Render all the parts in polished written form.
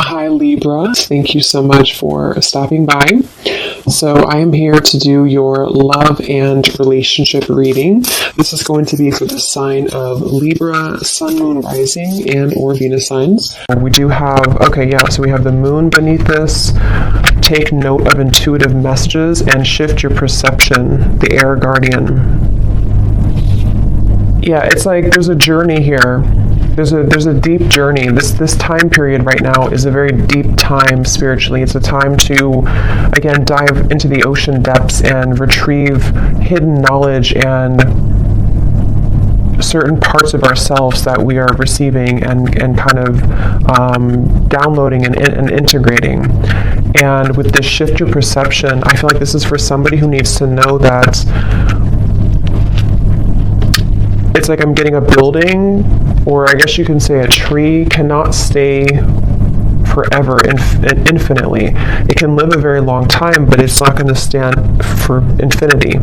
Hi Libra, thank you so much for stopping by. So I am here to do your love and relationship reading. This is going to be for the sign of Libra, Sun, Moon, Rising, and or Venus signs. We do have, so we have the moon beneath this. Take note of intuitive messages and shift your perception, the air guardian. Yeah, it's like there's a journey here. There's a deep journey. This time period right now is a very deep time spiritually. It's a time to, again, dive into the ocean depths and retrieve hidden knowledge and certain parts of ourselves that we are receiving and kind of downloading and integrating. And with this shift your perception, I feel like this is for somebody who needs to know that it's like I'm getting a building, or I guess you can say a tree cannot stay forever and infinitely. It can live a very long time, but it's not going to stand for infinity.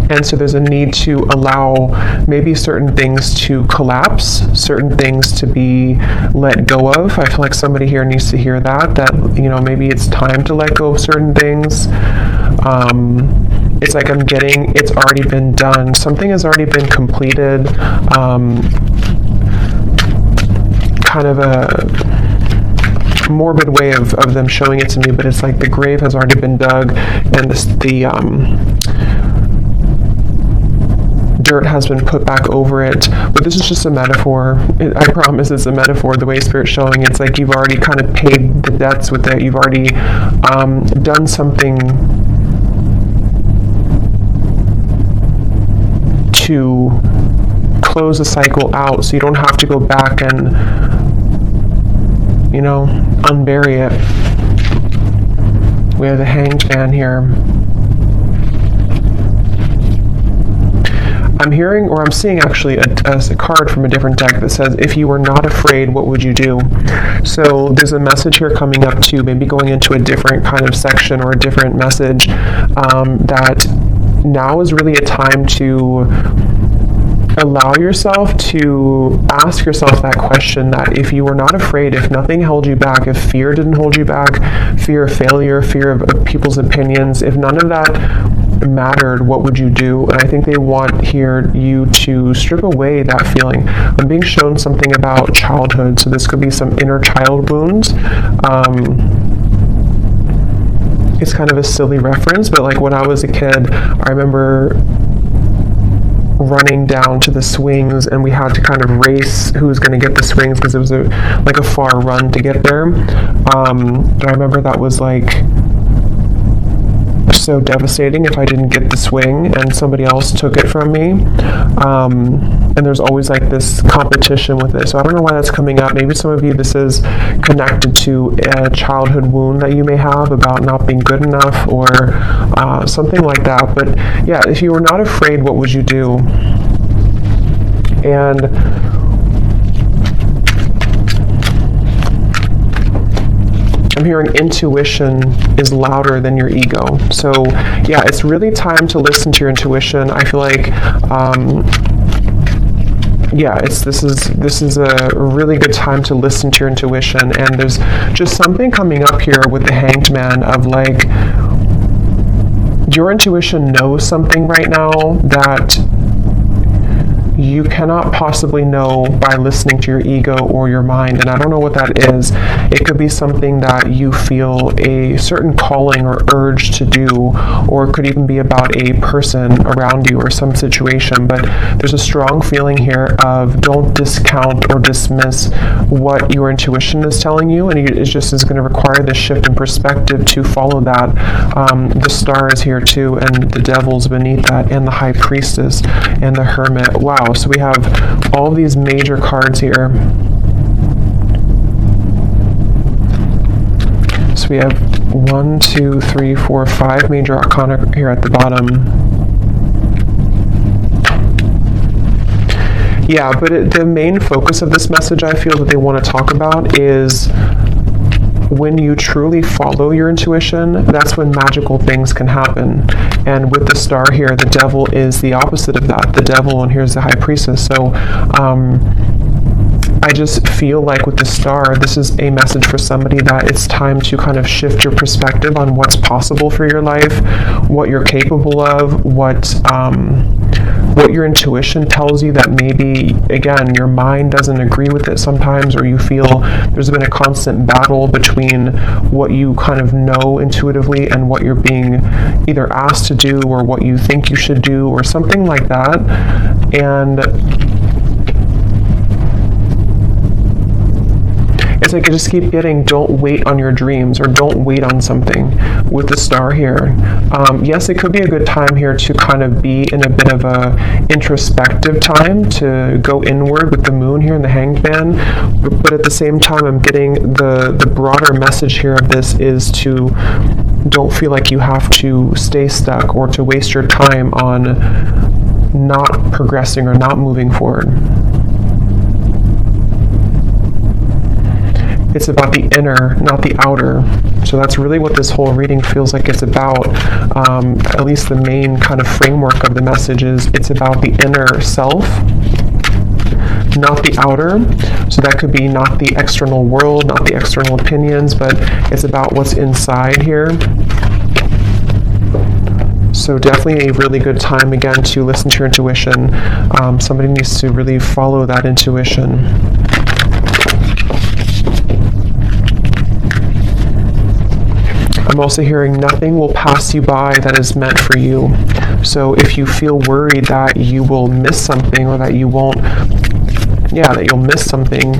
And so there's a need to allow maybe certain things to collapse, certain things to be let go of. I feel like somebody here needs to hear that, maybe it's time to let go of certain things. It's like it's already been done. Something has already been completed. Kind of a morbid way of them showing it to me, but it's like the grave has already been dug and the dirt has been put back over it. But this is just a metaphor. I promise it's a metaphor. The way Spirit's showing, it's like you've already kind of paid the debts with it. You've already done something to close the cycle out, so you don't have to go back and unbury it. We have the Hanged Man here. I'm hearing, or I'm seeing actually a card from a different deck that says, if you were not afraid, what would you do? So there's a message here coming up too, maybe going into a different kind of section or a different message, that now is really a time to allow yourself to ask yourself that question, that if you were not afraid, if nothing held you back, if fear didn't hold you back, fear of failure, fear of people's opinions, if none of that mattered, what would you do? And I think they want here you to strip away that feeling. I'm being shown something about childhood, so this could be some inner child wounds. It's kind of a silly reference, but like when I was a kid, I remember running down to the swings, and we had to kind of race who was going to get the swings because it was a far run to get there. And I remember that was like so devastating if I didn't get the swing and somebody else took it from me. And there's always like this competition with it. So I don't know why that's coming up. Maybe some of you, this is connected to a childhood wound that you may have about not being good enough or something like that. But yeah, if you were not afraid, what would you do? And I'm hearing intuition is louder than your ego. So yeah, it's really time to listen to your intuition. I feel like this is a really good time to listen to your intuition. And there's just something coming up here with the Hanged Man of like, your intuition knows something right now that you cannot possibly know by listening to your ego or your mind. And I don't know what that is. It could be something that you feel a certain calling or urge to do, or it could even be about a person around you or some situation. But there's a strong feeling here of don't discount or dismiss what your intuition is telling you, and it just is going to require this shift in perspective to follow that. The Star is here too, and the Devil's beneath that, and the High Priestess and the Hermit. Wow. So we have all these major cards here. So we have 1, 2, 3, 4, 5 major arcana here at the bottom. Yeah, but the main focus of this message I feel that they want to talk about is when you truly follow your intuition, that's when magical things can happen. And with the Star here, the Devil is the opposite of that. The Devil, and here's the High Priestess. So I just feel like with the star, this is a message for somebody that it's time to kind of shift your perspective on what's possible for your life, what you're capable of, what your intuition tells you that maybe, again, your mind doesn't agree with it sometimes, or you feel there's been a constant battle between what you kind of know intuitively and what you're being either asked to do or what you think you should do or something like that. And it's like I just keep getting, don't wait on your dreams, or don't wait on something with the star here. Yes, it could be a good time here to kind of be in a bit of a introspective time, to go inward with the moon here in the Hanged Man. But at the same time, I'm getting the broader message here of this is to don't feel like you have to stay stuck or to waste your time on not progressing or not moving forward. It's about the inner, not the outer. So that's really what this whole reading feels like it's about. At least the main kind of framework of the message is it's about the inner self, not the outer. So that could be not the external world, not the external opinions, but it's about what's inside here. So definitely a really good time, again, to listen to your intuition. Somebody needs to really follow that intuition. I'm also hearing nothing will pass you by that is meant for you. So if you feel worried that you will miss something, or that you won't, that you'll miss something,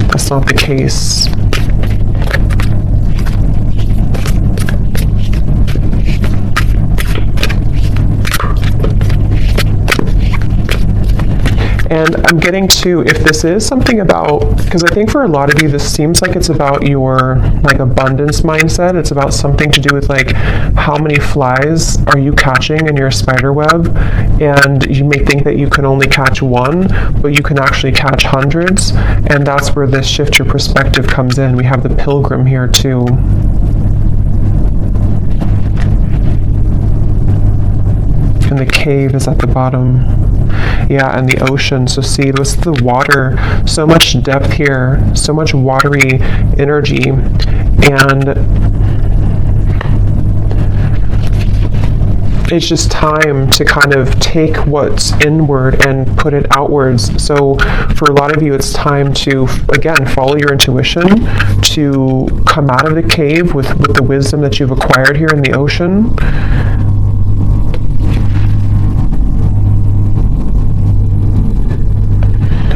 that's not the case. And I'm getting to, if this is something about, because I think for a lot of you, this seems like it's about your like abundance mindset. It's about something to do with like how many flies are you catching in your spider web, and you may think that you can only catch one, but you can actually catch hundreds, and that's where this shift your perspective comes in. We have the Pilgrim here too. And the cave is at the bottom. Yeah, and the ocean. So see, this is the water. So much depth here, so much watery energy. And it's just time to kind of take what's inward and put it outwards. So for a lot of you, it's time to, again, follow your intuition, to come out of the cave with the wisdom that you've acquired here in the ocean.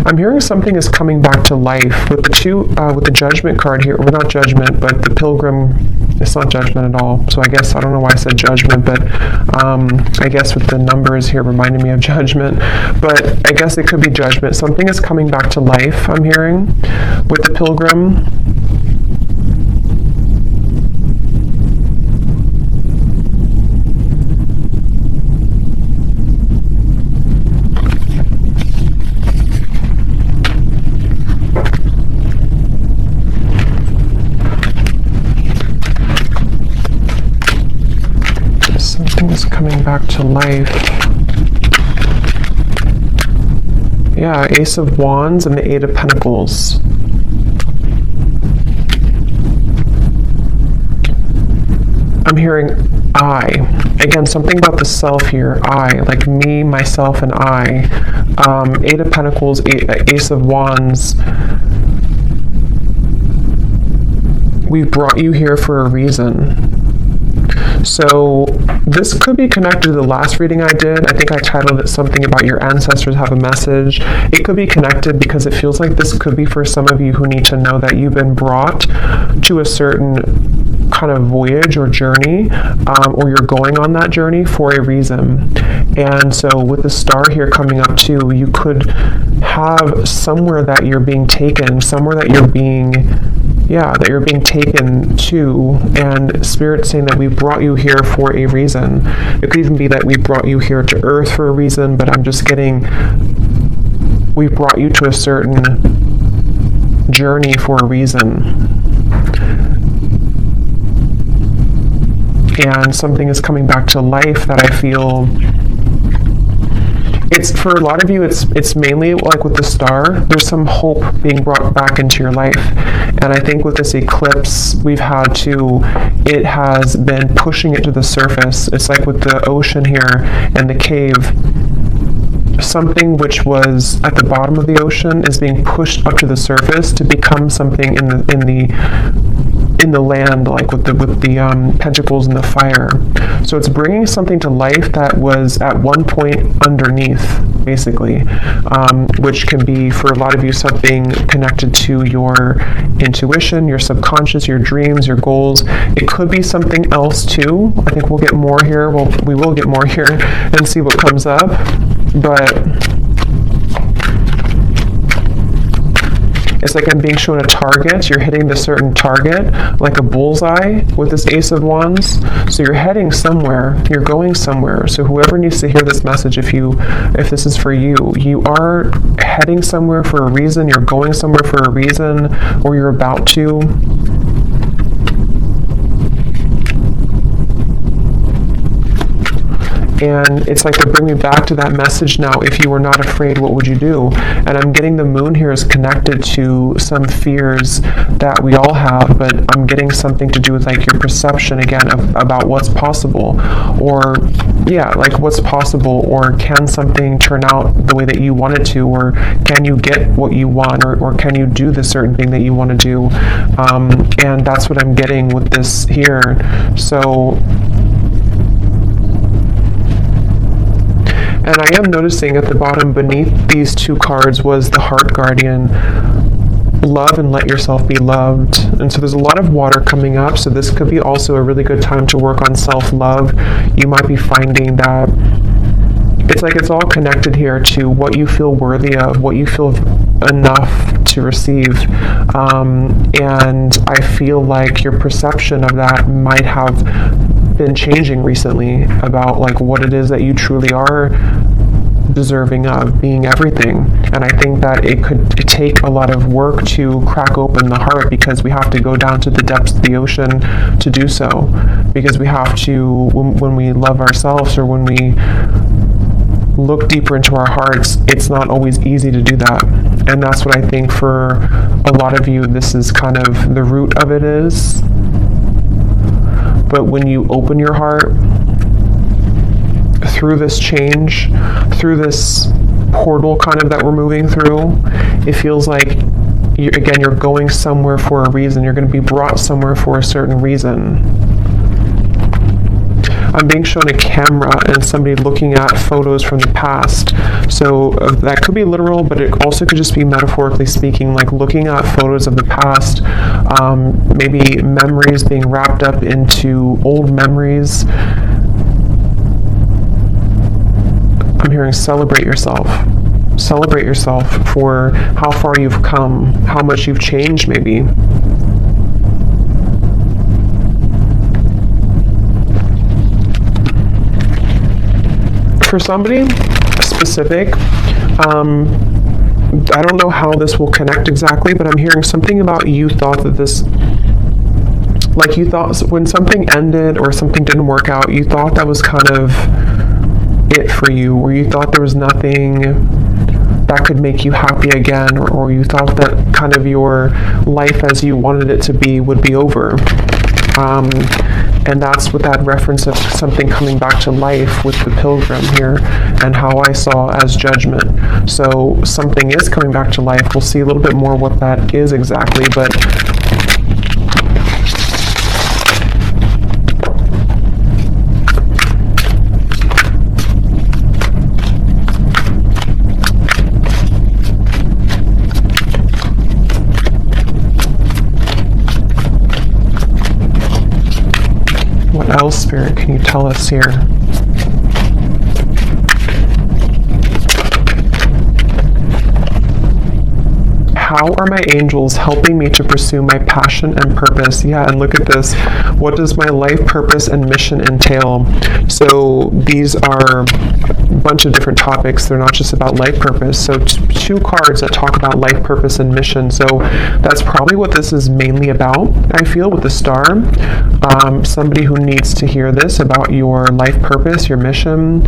I'm hearing something is coming back to life with the with the Judgment card here. Well, not Judgment, but the Pilgrim. It's not Judgment at all. So I guess, I don't know why I said Judgment, but I guess with the numbers here reminding me of Judgment. But I guess it could be Judgment. Something is coming back to life, I'm hearing, with the Pilgrim. Coming back to life. Yeah, Ace of Wands and the Eight of Pentacles. I'm hearing I. Again, something about the self here. I, like me, myself, and I. Eight of Pentacles, Ace of Wands. We brought you here for a reason. So this could be connected to the last reading I did. I think I titled it something about your ancestors have a message. It could be connected because it feels like this could be for some of you who need to know that you've been brought to a certain kind of voyage or journey, or you're going on that journey for a reason. And so with the star here coming up too, you could have somewhere that you're being taken, somewhere that you're being taken to, and Spirit saying that we brought you here for a reason. It could even be that we brought you here to Earth for a reason, but I'm just getting, we brought you to a certain journey for a reason. And something is coming back to life that I feel, it's for a lot of you, it's mainly like with the star, there's some hope being brought back into your life. And I think with this eclipse, it has been pushing it to the surface. It's like with the ocean here and the cave, something which was at the bottom of the ocean is being pushed up to the surface to become something in the land, like with the pentacles and the fire. So it's bringing something to life that was at one point underneath, basically, which can be for a lot of you something connected to your intuition, your subconscious, your dreams, your goals. It could be something else too. I think we'll get more here. We will get more here and see what comes up. But it's like I'm being shown a target. You're hitting the certain target, like a bullseye with this Ace of Wands. So you're heading somewhere. You're going somewhere. So whoever needs to hear this message, if this is for you, you are heading somewhere for a reason. You're going somewhere for a reason, or you're about to. And it's like to bring me back to that message now. If you were not afraid, what would you do? And I'm getting the moon here is connected to some fears that we all have, but I'm getting something to do with like your perception again about what's possible, or like what's possible, or can something turn out the way that you want it to, or can you get what you want, or can you do the certain thing that you want to do? And that's what I'm getting with this here. So. And I am noticing at the bottom beneath these two cards was the Heart Guardian, love and let yourself be loved. And so there's a lot of water coming up, so this could be also a really good time to work on self-love. You might be finding that it's like it's all connected here to what you feel worthy of, what you feel enough to receive. And I feel like your perception of that might have been changing recently about like what it is that you truly are deserving of, being everything. And I think that it could take a lot of work to crack open the heart, because we have to go down to the depths of the ocean to do so, because we have to, when we love ourselves, or when we look deeper into our hearts, it's not always easy to do that. And that's what I think for a lot of you, this is kind of the root of it is. But when you open your heart through this change, through this portal kind of that we're moving through, it feels like, you're going somewhere for a reason. You're going to be brought somewhere for a certain reason. I'm being shown a camera and somebody looking at photos from the past. So that could be literal, but it also could just be metaphorically speaking, like looking at photos of the past, maybe memories being wrapped up into old memories. I'm hearing celebrate yourself. Celebrate yourself for how far you've come, how much you've changed maybe. For somebody specific, I don't know how this will connect exactly, but I'm hearing something about you thought that this, like you thought when something ended or something didn't work out, you thought that was kind of it for you, or you thought there was nothing that could make you happy again, or you thought that kind of your life as you wanted it to be would be over. And that's with that reference of something coming back to life with the Pilgrim here, and how I saw as judgment. So something is coming back to life. We'll see a little bit more what that is exactly, but what else, Spirit, can you tell us here? How are my angels helping me to pursue my passion and purpose? Yeah, and look at this. What does my life purpose and mission entail? So these are bunch of different topics. They're not just about life purpose. So two cards that talk about life purpose and mission. So that's probably what this is mainly about, I feel, with the star. Somebody who needs to hear this about your life purpose, your mission.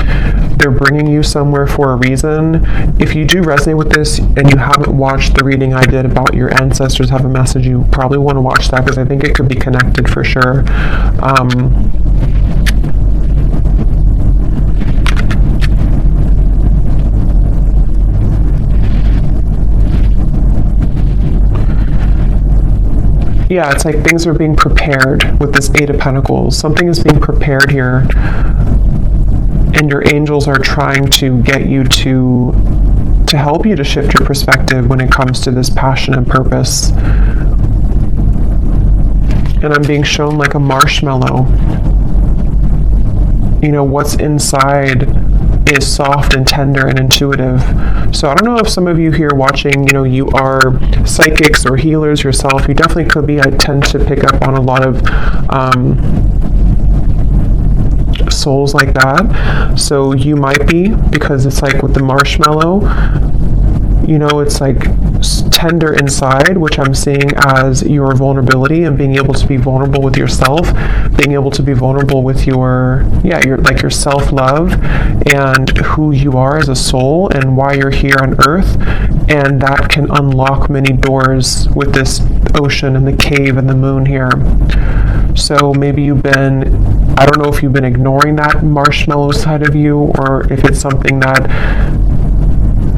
They're bringing you somewhere for a reason. If you do resonate with this and you haven't watched the reading I did about your ancestors have a message, you probably want to watch that, because I think it could be connected for sure. Yeah, it's like things are being prepared with this Eight of Pentacles. Something is being prepared here, and your angels are trying to get you to help you to shift your perspective when it comes to this passion and purpose. And I'm being shown like a marshmallow. You know, what's inside is soft and tender and intuitive. So I don't know if some of you here watching, you know, you are psychics or healers yourself. You definitely could be. I tend to pick up on a lot of souls like that. So you might be, because it's like with the marshmallow, you know, it's like tender inside, which I'm seeing as your vulnerability and being able to be vulnerable with yourself, being able to be vulnerable with your self-love and who you are as a soul and why you're here on earth. And that can unlock many doors with this ocean and the cave and the moon here. So maybe you've been, I don't know if you've been ignoring that marshmallow side of you, or if it's something that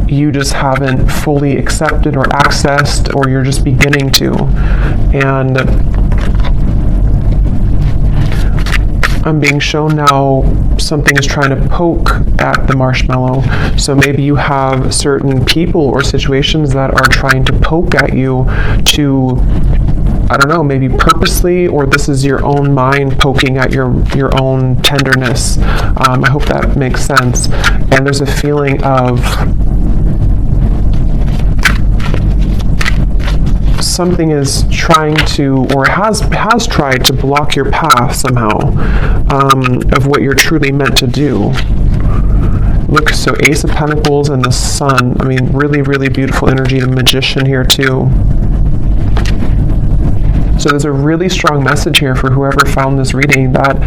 you just haven't fully accepted or accessed, or you're just beginning to. And I'm being shown now something is trying to poke at the marshmallow. So maybe you have certain people or situations that are trying to poke at you to, I don't know, maybe purposely, or this is your own mind poking at your own tenderness. I hope that makes sense. And there's a feeling of something is trying to, or has tried to block your path somehow, of what you're truly meant to do. Look, so Ace of Pentacles and the Sun. I mean, really, really beautiful energy. The Magician here too. So there's a really strong message here for whoever found this reading, that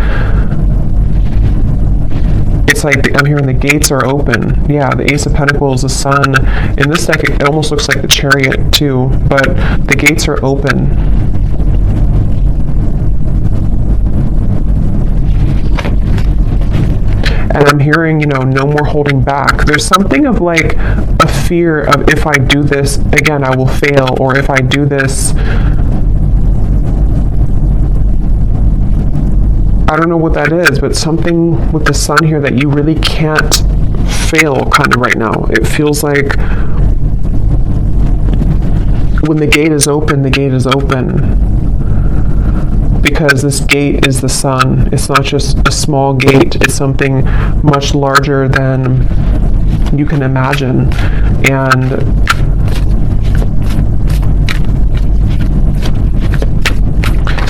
it's like I'm hearing the gates are open. Yeah, the Ace of Pentacles, the Sun. In this deck, it almost looks like the Chariot too, but the gates are open. And I'm hearing, you know, no more holding back. There's something of like a fear of, if I do this, again, I will fail, or if I do this, I don't know what that is, but something with the Sun here that you really can't fail kind of right now. It feels like when the gate is open, the gate is open. Because this gate is the Sun. It's not just a small gate. It's something much larger than you can imagine. And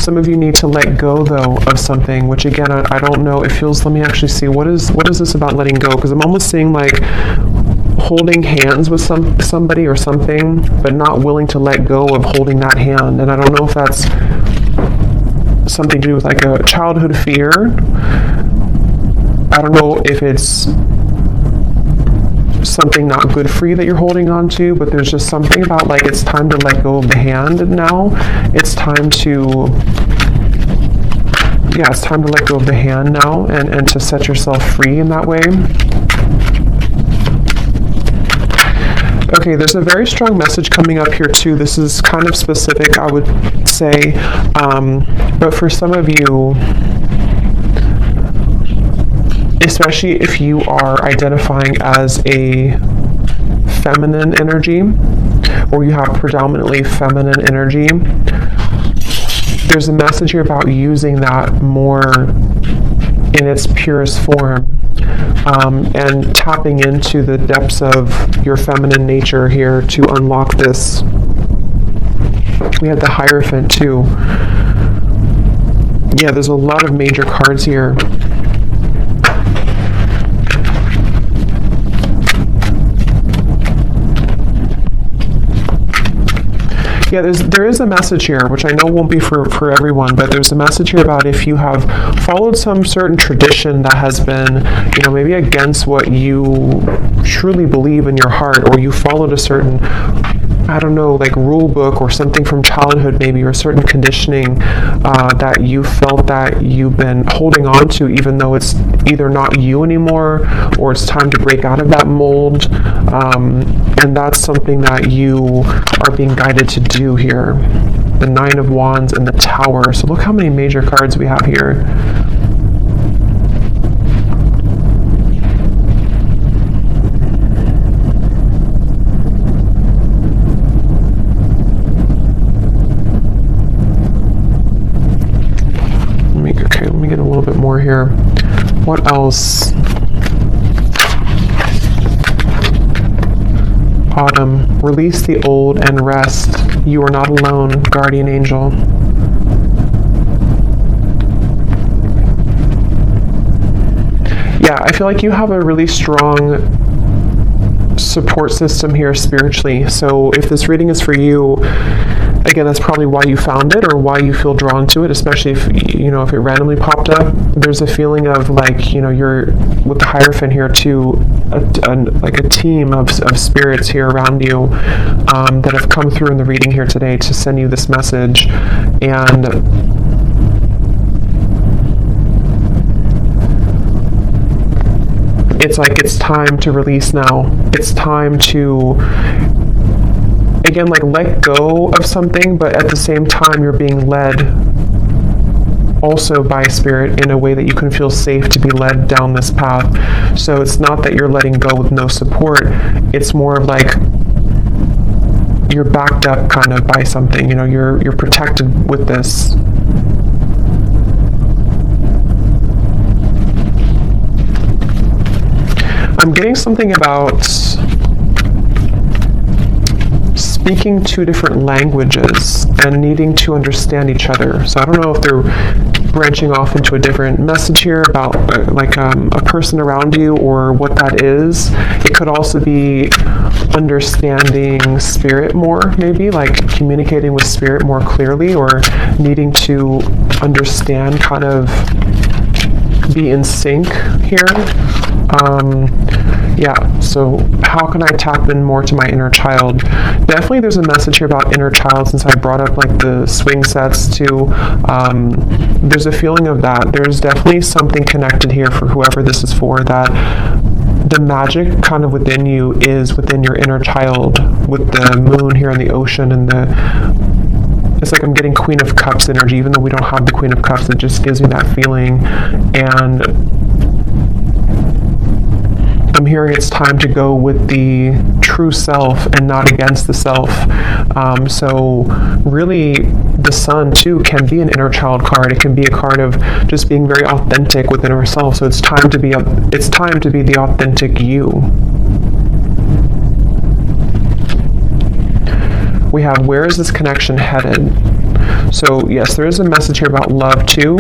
some of you need to let go, though, of something, which again, I don't know. It feels, let me actually see, what is this about letting go? Because I'm almost seeing like holding hands with somebody or something, but not willing to let go of holding that hand. And I don't know if that's something to do with like a childhood fear. I don't know if it's something not good for you that you're holding on to, but there's just something about like it's time to let go of the hand now. It's time to, yeah, it's time to let go of the hand now, and to set yourself free in that way. Okay, there's a very strong message coming up here too. This is kind of specific, I would say, but for some of you, especially if you are identifying as a feminine energy, or you have predominantly feminine energy, there's a message here about using that more in its purest form, and tapping into the depths of your feminine nature here to unlock this. We have the Hierophant too. Yeah, there's a lot of major cards here. Yeah, there is a message here, which I know won't be for everyone, but there's a message here about if you have followed some certain tradition that has been, maybe against what you truly believe in your heart, or you followed a certain, I don't know, like rule book or something from childhood maybe, or a certain conditioning that you felt that you've been holding on to, even though it's either not you anymore or it's time to break out of that mold. And that's something that you are being guided to do here. The Nine of Wands and the Tower. So look how many major cards we have here. Let me get a little bit more here. What else? Autumn. Release the old and rest. You are not alone, guardian angel. Yeah, I feel like you have a really strong support system here spiritually. So if this reading is for you, again, that's probably why you found it or why you feel drawn to it, especially if, if it randomly popped up. There's a feeling of like, you're with the Hierophant here too, like a team of spirits here around you that have come through in the reading here today to send you this message. And it's like, it's time to release now. It's time to, again, like let go of something, but at the same time you're being led also by spirit in a way that you can feel safe to be led down this path. So it's not that you're letting go with no support. It's more of like you're backed up kind of by something, you're protected with this. I'm getting something about speaking two different languages and needing to understand each other. So I don't know if they're branching off into a different message here about a person around you or what that is. It could also be understanding spirit more, maybe like communicating with spirit more clearly, or needing to understand, kind of be in sync here. Yeah, so how can I tap in more to my inner child? Definitely there's a message here about inner child, since I brought up like the swing sets too. There's a feeling of that. There's definitely something connected here for whoever this is for, that the magic kind of within you is within your inner child, with the moon here in the ocean, and it's like I'm getting Queen of Cups energy, even though we don't have the Queen of Cups. It just gives me that feeling. And I'm hearing it's time to go with the true self and not against the self. So really, the Sun too can be an inner child card. It can be a card of just being very authentic within ourselves. So it's time to be the authentic you. We have, where is this connection headed? So yes, there is a message here about love too.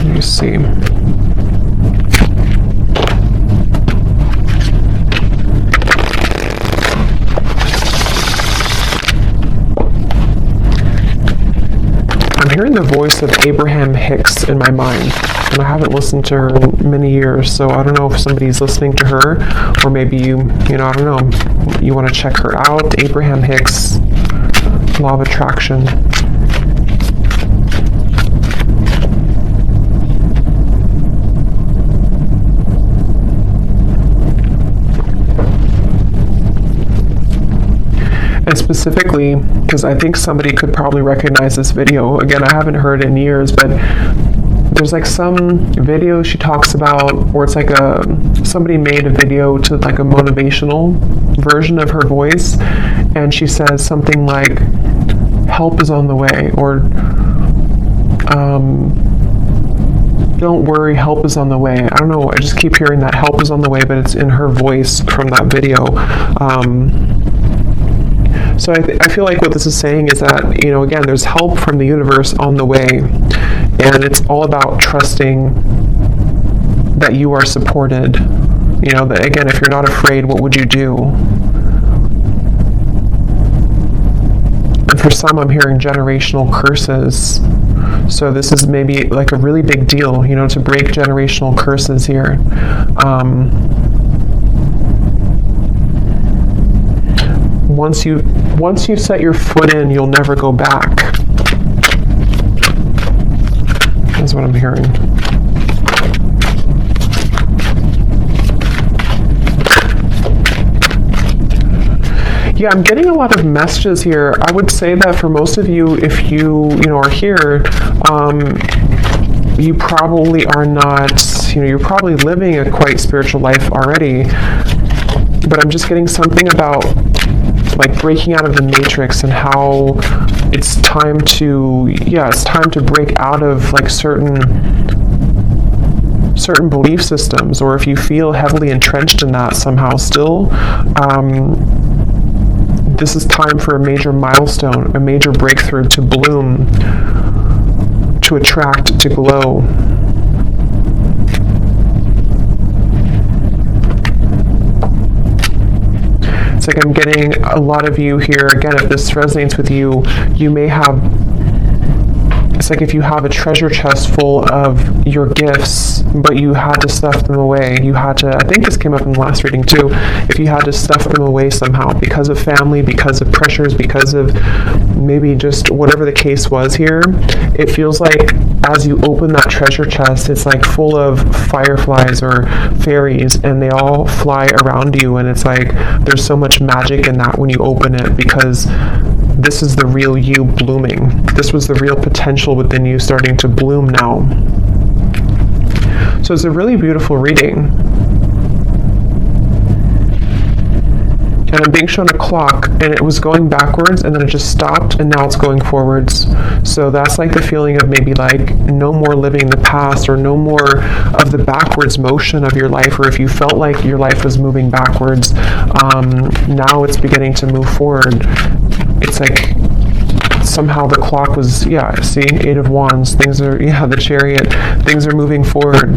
Let me see. I'm hearing the voice of Abraham Hicks in my mind, and I haven't listened to her in many years, so I don't know if somebody's listening to her, or maybe you I don't know, you want to check her out. Abraham Hicks, Law of Attraction. And specifically, because I think somebody could probably recognize this video. Again, I haven't heard it in years, but there's like some video she talks about, or it's like somebody made a video to like a motivational version of her voice, and she says something like, help is on the way, or don't worry, help is on the way. I don't know, I just keep hearing that help is on the way, but it's in her voice from that video. So I feel like what this is saying is that, again, there's help from the universe on the way, and it's all about trusting that you are supported. You know, that again, if you're not afraid, what would you do? And for some, I'm hearing generational curses. So this is maybe like a really big deal, you know, to break generational curses here. Once you set your foot in, you'll never go back. That's what I'm hearing. Yeah, I'm getting a lot of messages here. I would say that for most of you, if you are here, you probably are not, you're probably living a quite spiritual life already. But I'm just getting something about like breaking out of the matrix and how it's time to break out of like certain belief systems, or if you feel heavily entrenched in that somehow still, this is time for a major milestone, a major breakthrough to bloom, to attract, to glow. It's like I'm getting a lot of you here, again, if this resonates with you, you may have, it's like if you have a treasure chest full of your gifts, but you had to stuff them away. You had to, I think this came up in the last reading too, if you had to stuff them away somehow because of family, because of pressures, because of maybe just whatever the case was here, it feels like as you open that treasure chest, it's like full of fireflies or fairies, and they all fly around you, and it's like there's so much magic in that when you open it, because this is the real you blooming. This was the real potential within you starting to bloom now. So it's a really beautiful reading. And I'm being shown a clock, and it was going backwards, and then it just stopped, and now it's going forwards. So that's like the feeling of maybe like no more living in the past, or no more of the backwards motion of your life, or if you felt like your life was moving backwards, now it's beginning to move forward. It's like somehow the clock was, see, 8 of Wands, things are, the Chariot, things are moving forward.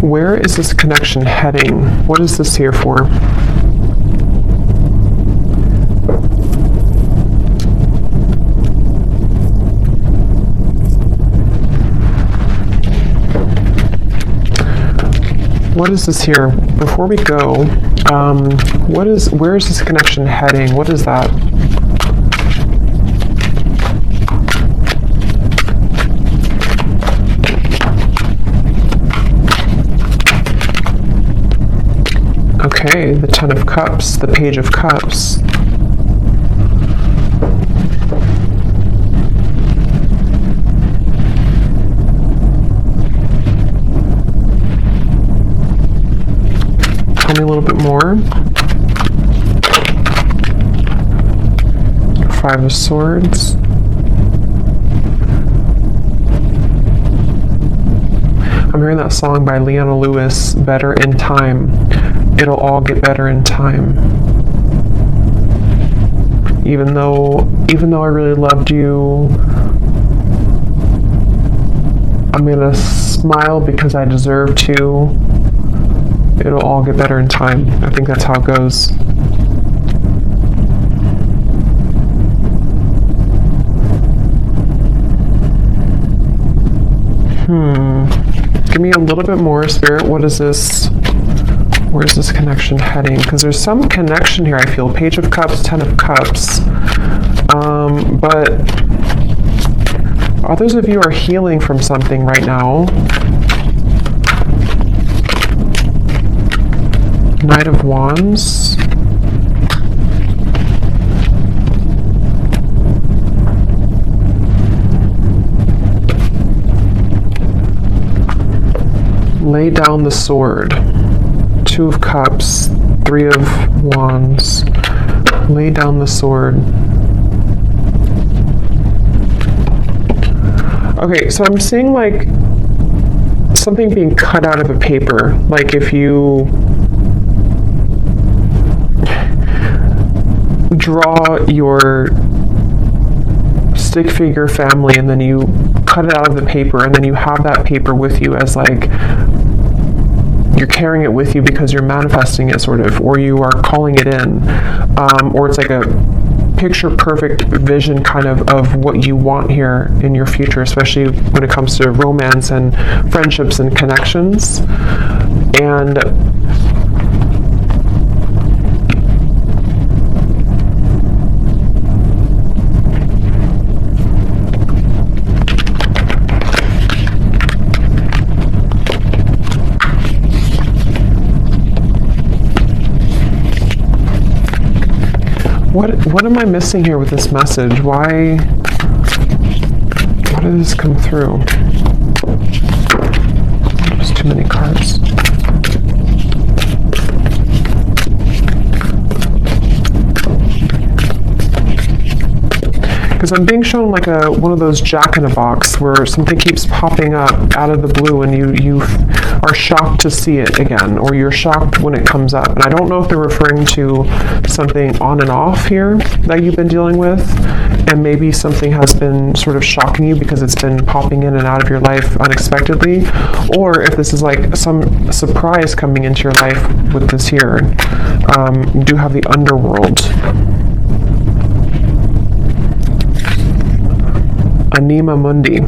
Where is this connection heading? What is this here for? What is this here? Before we go, where is this connection heading? What is that? Okay, the Ten of Cups, the Page of Cups. Tell me a little bit more. Five of Swords. I'm hearing that song by Leona Lewis, Better in Time. It'll all get better in time. Even though I really loved you, I'm gonna smile because I deserve to. It'll all get better in time. I think that's how it goes. Give me a little bit more, Spirit. What is this? Where's this connection heading? Because there's some connection here, I feel. Page of Cups, Ten of Cups. But others of you are healing from something right now. Knight of Wands. Lay down the sword. Two of Cups, Three of Wands. Lay down the sword. Okay, so I'm seeing like something being cut out of a paper. Like if you draw your stick figure family and then you cut it out of the paper, and then you have that paper with you as like you're carrying it with you because you're manifesting it, sort of, or you are calling it in, or it's like a picture perfect vision kind of what you want here in your future, especially when it comes to romance and friendships and connections. And what am I missing here with this message? Why did this come through? There's too many cards. Because I'm being shown like one of those jack-in-a-box where something keeps popping up out of the blue and you are shocked to see it again, or you're shocked when it comes up. And I don't know if they're referring to something on and off here that you've been dealing with, and maybe something has been sort of shocking you because it's been popping in and out of your life unexpectedly, or if this is like some surprise coming into your life with this here. You do have the underworld. Anima Mundi.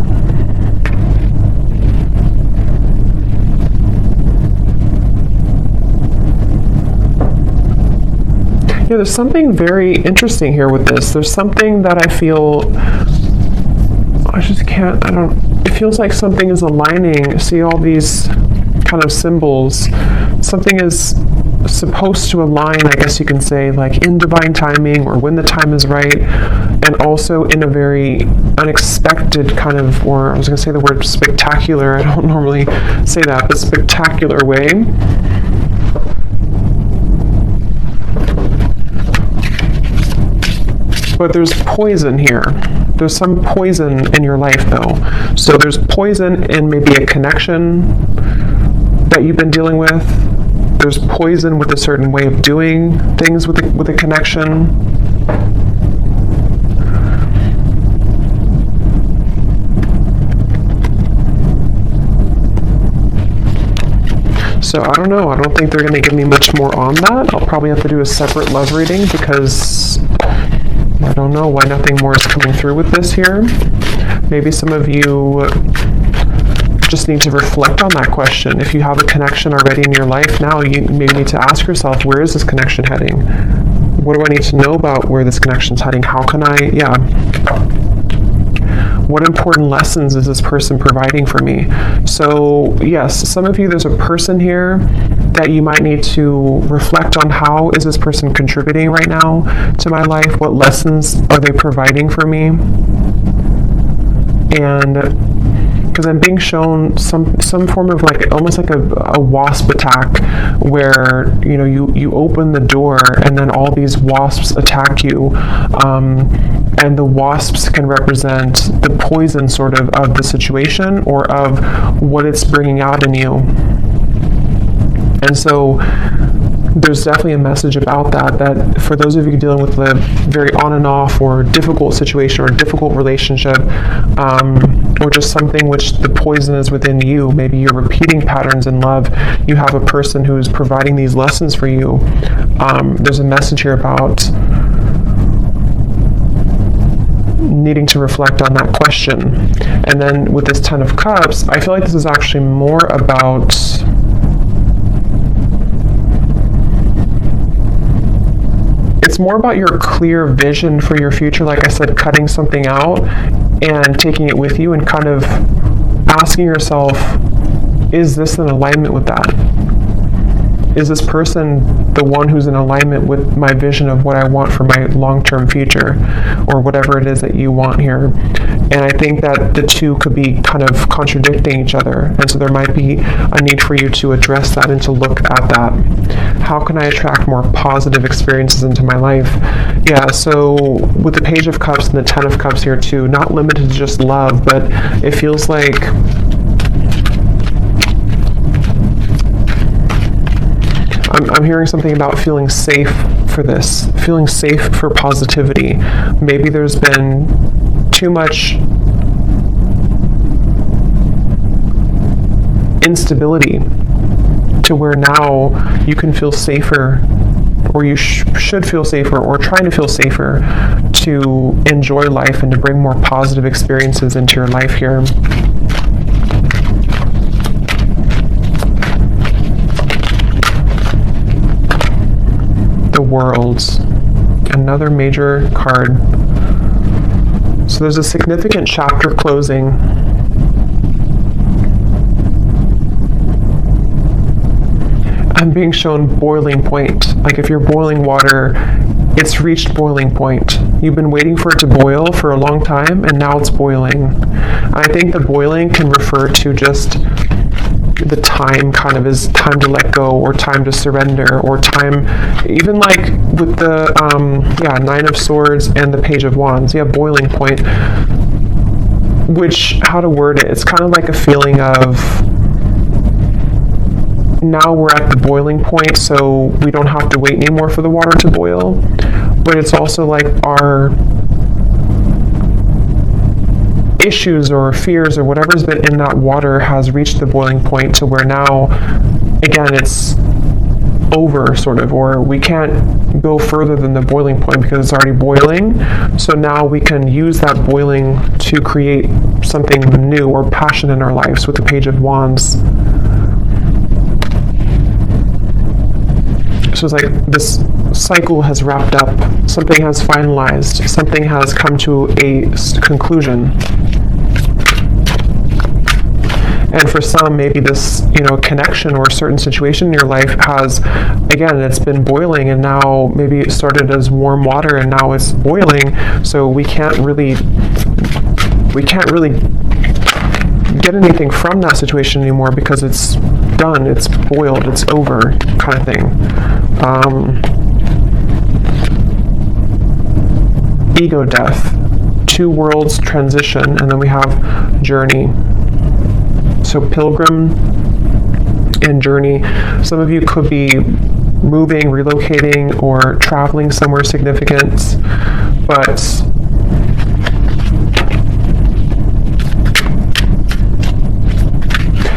Yeah, there's something very interesting here with this. There's something that I feel, it feels like something is aligning. See all these kind of symbols. Something is supposed to align, I guess you can say, like in divine timing or when the time is right, and also in a very unexpected kind of, or I was going to say the word spectacular, I don't normally say that, but spectacular way. But there's poison here. There's some poison in your life though. So there's poison in maybe a connection that you've been dealing with. There's poison with a certain way of doing things with a connection. So I don't know. I don't think they're going to give me much more on that. I'll probably have to do a separate love reading because I don't know why nothing more is coming through with this here. Maybe some of you just need to reflect on that question. If you have a connection already in your life now, you maybe need to ask yourself, where is this connection heading? What do I need to know about where this connection is heading? How can what important lessons is this person providing for me? So yes, some of you, there's a person here that you might need to reflect on. How is this person contributing right now to my life? What lessons are they providing for me? And because I'm being shown some form of like almost like a wasp attack, where you open the door and then all these wasps attack you, and the wasps can represent the poison sort of the situation or of what it's bringing out in you. And so there's definitely a message about that for those of you dealing with a very on and off or difficult situation or difficult relationship, or just something which the poison is within you. Maybe you're repeating patterns in love. You have a person who's providing these lessons for you. There's a message here about needing to reflect on that question. And then with this 10 of Cups, I feel like this is actually more about it's more about your clear vision for your future. Like I said, cutting something out and taking it with you and kind of asking yourself, is this in alignment with that? is this person the one who's in alignment with my vision of what I want for my long-term future, or whatever it is that you want here? And I think that the two could be kind of contradicting each other, and so there might be a need for you to address that and to look at that. How can I attract more positive experiences into my life? Yeah, so with the Page of Cups and the Ten of Cups here too, not limited to just love, but it feels like I'm hearing something about feeling safe for this, feeling safe for positivity. Maybe there's been too much instability to where now you can feel safer, or you should feel safer, or trying to feel safer to enjoy life and to bring more positive experiences into your life here. The World, another major card. So there's a significant chapter closing. I'm being shown boiling point. Like if you're boiling water, it's reached boiling point. You've been waiting for it to boil for a long time, and now it's boiling. I think the boiling can refer to just the time, kind of is time to let go, or time to surrender, or time, even like with the Nine of Swords and the Page of Wands. You have boiling point, which, how to word it, it's kind of like a feeling of now we're at the boiling point, so we don't have to wait anymore for the water to boil. But it's also like our issues or fears or whatever's been in that water has reached the boiling point, to where now, again, it's over, sort of, or we can't go further than the boiling point because it's already boiling. So now we can use that boiling to create something new or passion in our lives with the Page of Wands. So it's like this cycle has wrapped up, something has finalized, something has come to a conclusion. And for some, maybe this, connection or a certain situation in your life has, again, it's been boiling, and now maybe it started as warm water and now it's boiling. So we can't really get anything from that situation anymore because it's done, it's boiled, it's over, kind of thing. Ego death, two worlds transition, and then we have journey. So pilgrim and journey. Some of you could be moving, relocating, or traveling somewhere significant, but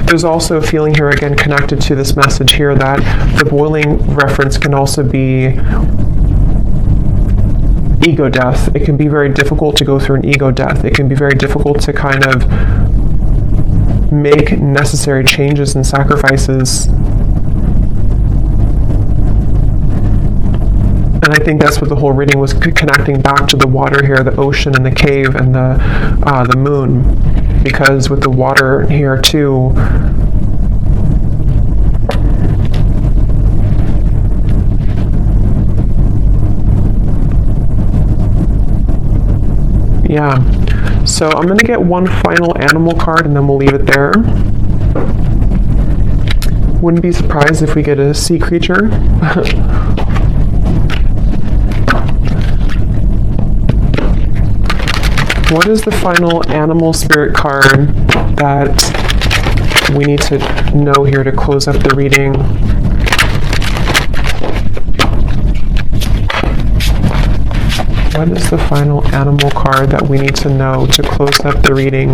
there's also a feeling here, again, connected to this message here, that the boiling reference can also be ego death. It can be very difficult to go through an ego death. It can be very difficult to kind of make necessary changes and sacrifices. And I think that's what the whole reading was, connecting back to the water here, the ocean and the cave and the moon. Because with the water here too, yeah. So I'm going to get one final animal card and then we'll leave it there. Wouldn't be surprised if we get a sea creature. What is the final animal spirit card that we need to know here to close up the reading? What is the final animal card that we need to know to close up the reading?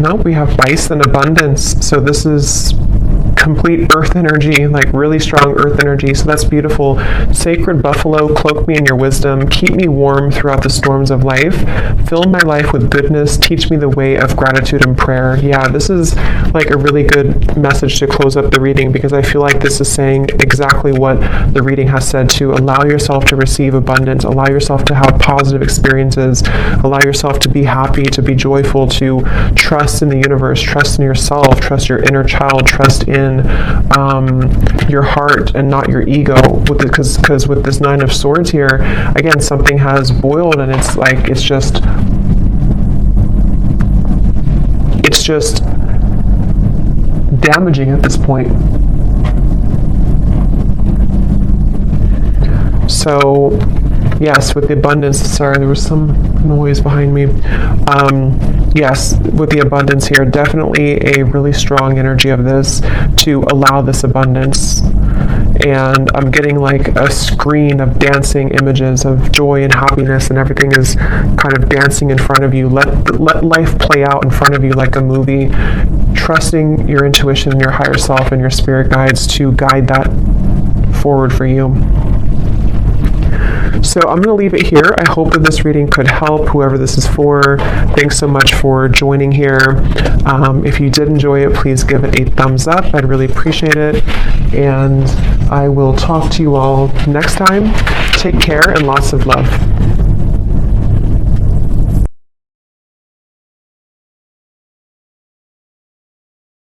Nope, we have bison abundance. So this is complete earth energy, like really strong earth energy. So that's beautiful. Sacred buffalo, cloak me in your wisdom. Keep me warm throughout the storms of life. Fill my life with goodness. Teach me the way of gratitude and prayer. Yeah, this is like a really good message to close up the reading, because I feel like this is saying exactly what the reading has said, to allow yourself to receive abundance, allow yourself to have positive experiences, allow yourself to be happy, to be joyful, to trust in the universe, trust in yourself, trust your inner child, trust in your heart and not your ego. Because with this Nine of Swords here, again, something has boiled, and it's like, it's just damaging at this point. So yes, with the abundance, sorry, there was some noise behind me. Yes, with the abundance here, definitely a really strong energy of this to allow this abundance. And I'm getting like a screen of dancing images of joy and happiness, and everything is kind of dancing in front of you. Let life play out in front of you like a movie, trusting your intuition and your higher self and your spirit guides to guide that forward for you. So I'm going to leave it here. I hope that this reading could help whoever this is for. Thanks so much for joining here. If you did enjoy it, please give it a thumbs up. I'd really appreciate it. And I will talk to you all next time. Take care and lots of love.